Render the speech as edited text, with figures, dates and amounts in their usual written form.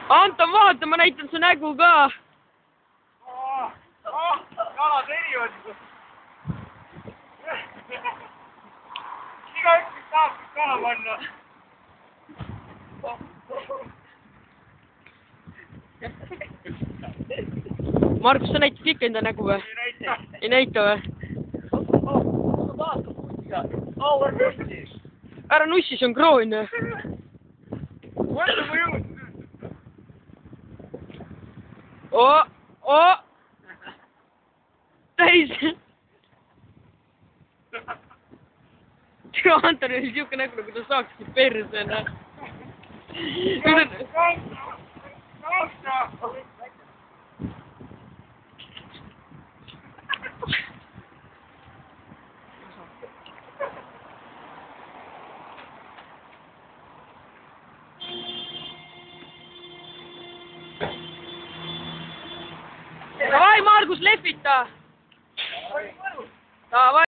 Anton, vaata, ma näitan su nägu ka. Jalad erivad. Igaüks saab kala panna. Margus, sa näitad ikka enda nägu või? Ei näita või? Ära nussi, see on kroon. Mõtle mu jõud. Täis. Antonil oli siuke nägu, nagu ta saakski persena. Davai, Margus, lehvita! Davai!